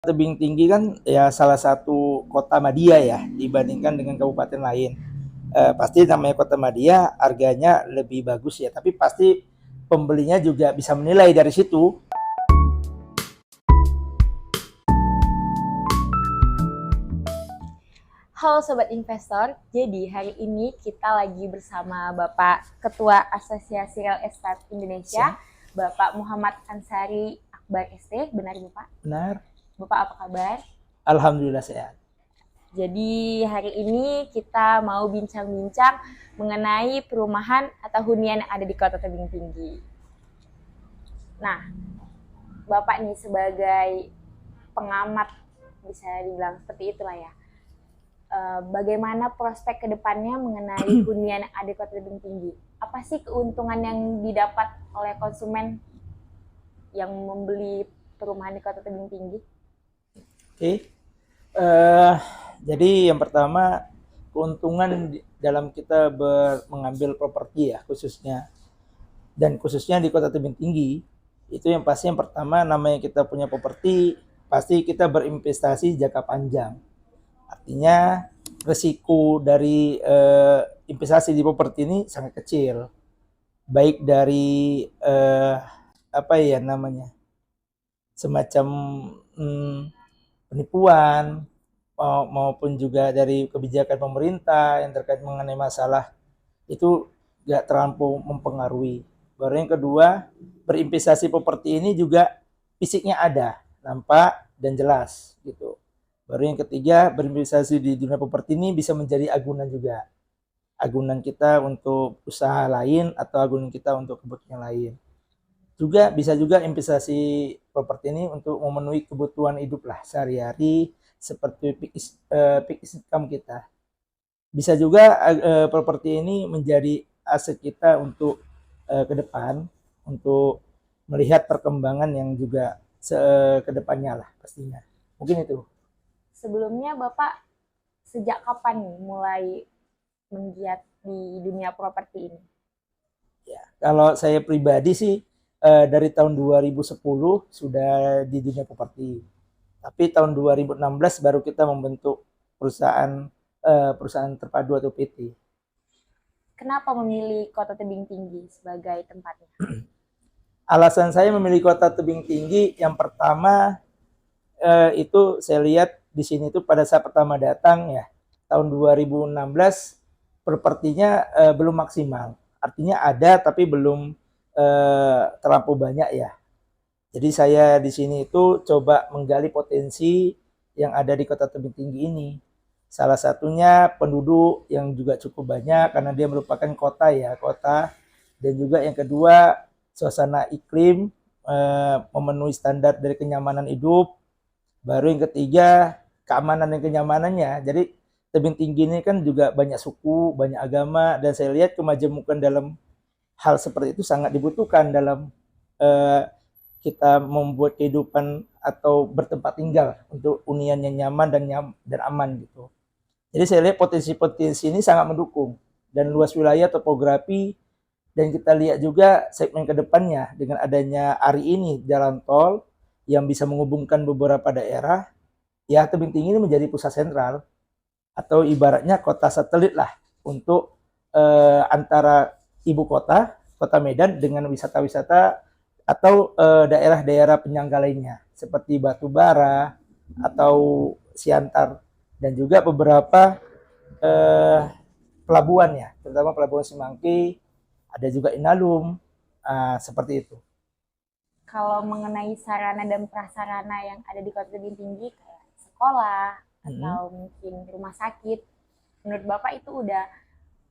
Tebing Tinggi kan ya salah satu kota madya ya dibandingkan dengan kabupaten lain. Pasti namanya kota madya harganya lebih bagus ya, tapi pasti pembelinya juga bisa menilai dari situ. Halo Sobat Investor, jadi hari ini kita lagi bersama Bapak Ketua Asosiasi Real Estate Indonesia, Bapak Muhammad Ansari Akbar ST, benar Bapak? Benar. Bapak apa kabar? Alhamdulillah sehat. Jadi hari ini kita mau bincang-bincang mengenai perumahan atau hunian yang ada di Kota Tebing Tinggi. Nah, Bapak nih sebagai pengamat, bisa dibilang seperti itulah ya. Bagaimana prospek kedepannya mengenai hunian yang ada di Kota Tebing Tinggi? Apa sih keuntungan yang didapat oleh konsumen yang membeli perumahan di Kota Tebing Tinggi? Oke. Jadi yang pertama, keuntungan dalam kita mengambil properti ya khususnya, dan khususnya di Kota Tebing Tinggi, itu yang pasti yang pertama, namanya kita punya properti, pasti kita berinvestasi jangka panjang. Artinya resiko dari investasi di properti ini sangat kecil, baik dari apa ya namanya, semacam penipuan maupun juga dari kebijakan pemerintah yang terkait mengenai masalah itu nggak terlampau mempengaruhi. Baru yang kedua, berinvestasi properti ini juga fisiknya ada, nampak dan jelas gitu. Baru yang ketiga, berinvestasi di dunia properti ini bisa menjadi agunan juga. Agunan kita untuk usaha lain atau agunan kita untuk kebutuhan lain. Juga bisa juga investasi properti ini untuk memenuhi kebutuhan hidup lah sehari-hari, seperti fixed income kita. Bisa juga properti ini menjadi aset kita untuk ke depan, untuk melihat perkembangan yang juga ke depannya lah pastinya. Mungkin itu. Sebelumnya Bapak sejak kapan nih mulai menggiat di dunia properti ini? Ya, kalau saya pribadi sih dari tahun 2010 sudah di dunia properti. Tapi tahun 2016 baru kita membentuk perusahaan terpadu atau PT. Kenapa memilih Kota Tebing Tinggi sebagai tempatnya? Alasan saya memilih Kota Tebing Tinggi, yang pertama itu saya lihat di sini itu pada saat pertama datang ya, tahun 2016 propertinya belum maksimal. Artinya ada tapi belum terlampau banyak ya. Jadi saya di sini itu coba menggali potensi yang ada di Kota Tebing Tinggi ini. Salah satunya penduduk yang juga cukup banyak karena dia merupakan kota ya, kota. Dan juga yang kedua, suasana iklim memenuhi standar dari kenyamanan hidup. Baru yang ketiga, keamanan dan kenyamanannya. Jadi Tebing Tinggi ini kan juga banyak suku, banyak agama, dan saya lihat kemajemukan dalam hal seperti itu sangat dibutuhkan dalam kita membuat kehidupan atau bertempat tinggal untuk hunian yang nyaman dan aman gitu. Jadi saya lihat potensi-potensi ini sangat mendukung, dan luas wilayah topografi, dan kita lihat juga segmen kedepannya dengan adanya hari ini jalan tol yang bisa menghubungkan beberapa daerah, ya Tebing Tinggi ini menjadi pusat sentral atau ibaratnya kota satelit lah untuk antara ibu kota, kota Medan, dengan wisata-wisata atau daerah-daerah penyangga lainnya seperti Batubara atau Siantar, dan juga beberapa pelabuhan ya, terutama pelabuhan Semanggi, ada juga Inalum, seperti itu. Kalau mengenai sarana dan prasarana yang ada di Kota Tebing Tinggi kayak sekolah atau mungkin rumah sakit, menurut Bapak itu udah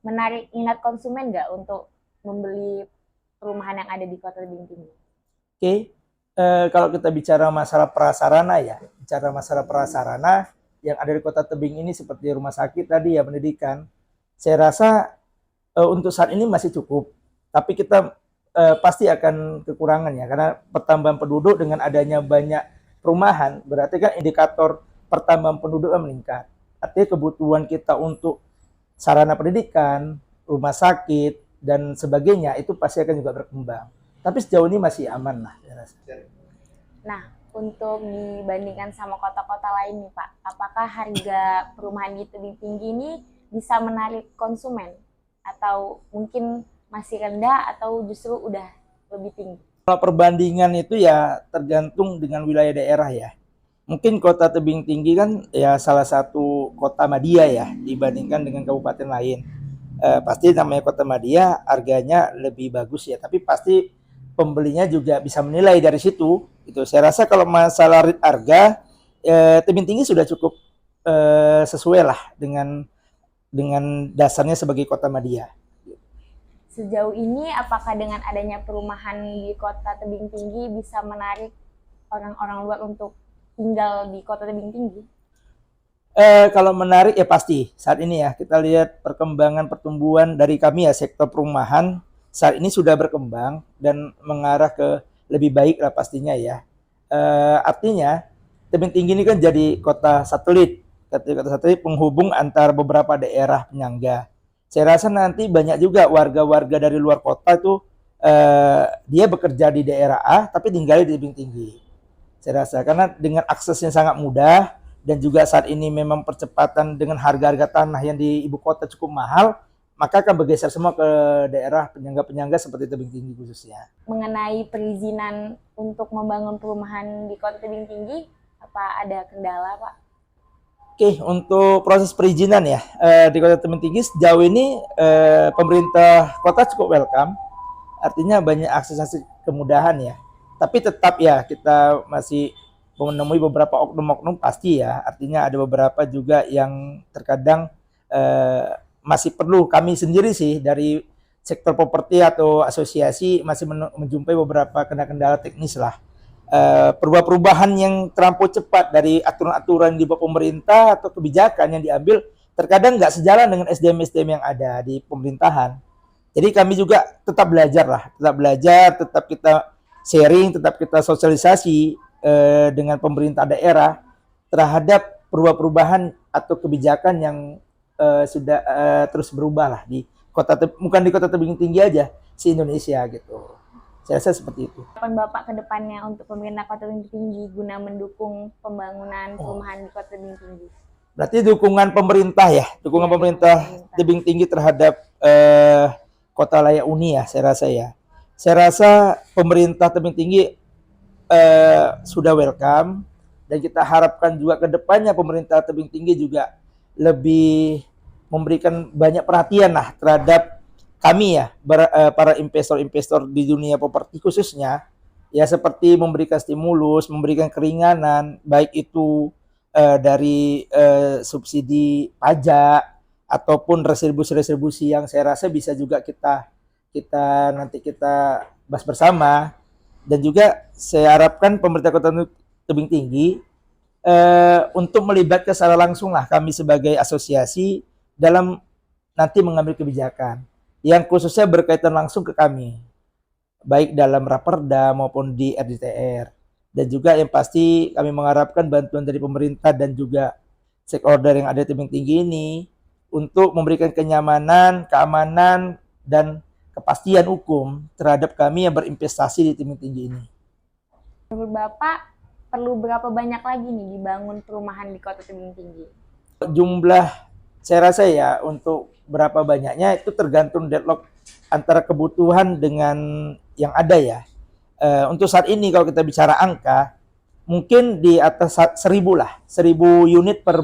menarik minat konsumen nggak untuk membeli perumahan yang ada di Kota Tebing Tinggi? Oke, kalau kita bicara masalah prasarana ya, bicara masalah prasarana yang ada di Kota Tebing ini seperti rumah sakit tadi ya, pendidikan, saya rasa untuk saat ini masih cukup. Tapi kita pasti akan kekurangan ya, karena pertambahan penduduk dengan adanya banyak perumahan, berarti kan indikator pertambahan penduduk meningkat. Artinya kebutuhan kita untuk sarana pendidikan, rumah sakit, dan sebagainya itu pasti akan juga berkembang. Tapi sejauh ini masih aman lah, saya rasa. Nah, untuk dibandingkan sama kota-kota lain nih Pak, apakah harga perumahan di tebing tinggi ini bisa menarik konsumen atau mungkin masih rendah atau justru udah lebih tinggi? Kalau perbandingan itu ya tergantung dengan wilayah daerah ya. Mungkin kota tebing tinggi kan ya salah satu kota madya ya dibandingkan dengan kabupaten lain. Pasti namanya kota madya harganya lebih bagus ya, tapi pasti pembelinya juga bisa menilai dari situ. Itu saya rasa kalau masalah harga tebing tinggi sudah cukup sesuai lah dengan dasarnya sebagai kota madya. Sejauh ini apakah dengan adanya perumahan di kota tebing tinggi bisa menarik orang-orang luar untuk tinggal di kota tebing tinggi? Kalau menarik ya pasti saat ini ya kita lihat perkembangan pertumbuhan dari kami ya sektor perumahan saat ini sudah berkembang dan mengarah ke lebih baik lah pastinya ya. Artinya tebing tinggi ini kan jadi kota satelit penghubung antar beberapa daerah penyangga. Saya rasa nanti banyak juga warga-warga dari luar kota itu dia bekerja di daerah A tapi tinggal di tebing tinggi. Saya rasa karena dengan aksesnya sangat mudah dan juga saat ini memang percepatan dengan harga-harga tanah yang di ibu kota cukup mahal, maka akan bergeser semua ke daerah penyangga-penyangga seperti tebing tinggi khususnya. Mengenai perizinan untuk membangun perumahan di kota tebing tinggi, apa ada kendala Pak? Oke, untuk proses perizinan ya di Kota Tebing Tinggi sejauh ini pemerintah kota cukup welcome, artinya banyak akses kemudahan ya. Tapi tetap ya kita masih menemui beberapa oknum-oknum pasti ya, artinya ada beberapa juga yang terkadang masih perlu kami sendiri sih dari sektor properti atau asosiasi masih menjumpai beberapa kendala-kendala teknis lah. Perubahan-perubahan yang terlampau cepat dari aturan-aturan di bawah pemerintah atau kebijakan yang diambil terkadang nggak sejalan dengan SDM-SDM yang ada di pemerintahan. Jadi kami juga tetap belajar lah, tetap kita sharing, tetap kita sosialisasi dengan pemerintah daerah terhadap perubahan atau kebijakan yang sudah terus berubah lah di bukan di kota tebing tinggi aja, se Indonesia gitu. Saya rasa seperti itu. Harapan Bapak ke depannya untuk pemerintah kota tebing tinggi guna mendukung pembangunan perumahan di kota tebing tinggi? Berarti dukungan pemerintah ya, dukungan pemerintah tebing tinggi terhadap kota layak huni ya, saya rasa ya. Saya rasa pemerintah tebing tinggi sudah welcome dan kita harapkan juga ke depannya pemerintah tebing tinggi juga lebih memberikan banyak perhatian lah terhadap kami ya para investor-investor di dunia properti khususnya ya, seperti memberikan stimulus, memberikan keringanan baik itu dari subsidi pajak ataupun retribusi yang saya rasa bisa juga kita nanti kita bahas bersama. Dan juga saya harapkan pemerintah kota tebing tinggi untuk melibatkan secara langsung lah kami sebagai asosiasi dalam nanti mengambil kebijakan yang khususnya berkaitan langsung ke kami, baik dalam Raperda maupun di RDTR. Dan juga yang pasti kami mengharapkan bantuan dari pemerintah dan juga stakeholder yang ada di tebing tinggi ini untuk memberikan kenyamanan, keamanan, dan kepastian hukum terhadap kami yang berinvestasi di tebing tinggi ini. Menurut Bapak, perlu berapa banyak lagi nih dibangun perumahan di kota tebing tinggi? Jumlah saya rasa ya untuk berapa banyaknya itu tergantung deadlock antara kebutuhan dengan yang ada ya. Untuk saat ini kalau kita bicara angka, mungkin di atas 1.000 lah, 1.000 unit per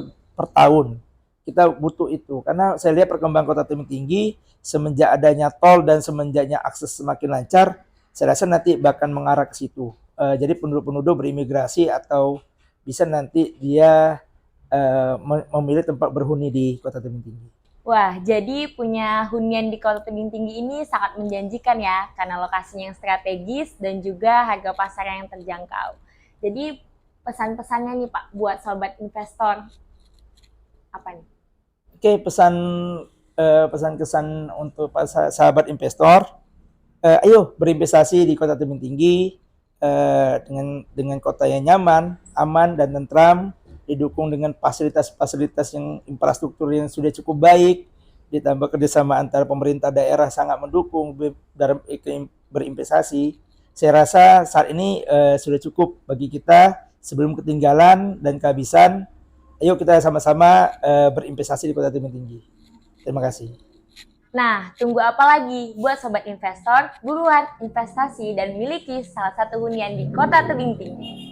tahun. Kita butuh itu karena saya lihat perkembangan kota tebing tinggi semenjak adanya tol dan semenjaknya akses semakin lancar, saya rasa nanti bahkan mengarah ke situ. Jadi penduduk-penduduk berimigrasi atau bisa nanti dia memilih tempat berhuni di kota tebing tinggi. Wah, jadi punya hunian di kota tebing tinggi ini sangat menjanjikan ya, karena lokasinya yang strategis dan juga harga pasar yang terjangkau. Jadi pesan-pesannya nih Pak buat sobat investor apa nih? Oke, pesan-kesan untuk sahabat investor, ayo berinvestasi di kota tebing tinggi dengan kota yang nyaman, aman dan tentram, didukung dengan fasilitas-fasilitas yang infrastruktur yang sudah cukup baik, ditambah kerjasama antara pemerintah daerah sangat mendukung dalam iklim berinvestasi. saya rasa saat ini sudah cukup bagi kita. Sebelum ketinggalan dan kehabisan, ayo kita sama-sama berinvestasi di Kota Tebing Tinggi. Terima kasih. Nah, tunggu apa lagi? Buat sobat investor, buruan investasi dan miliki salah satu hunian di Kota Tebing Tinggi.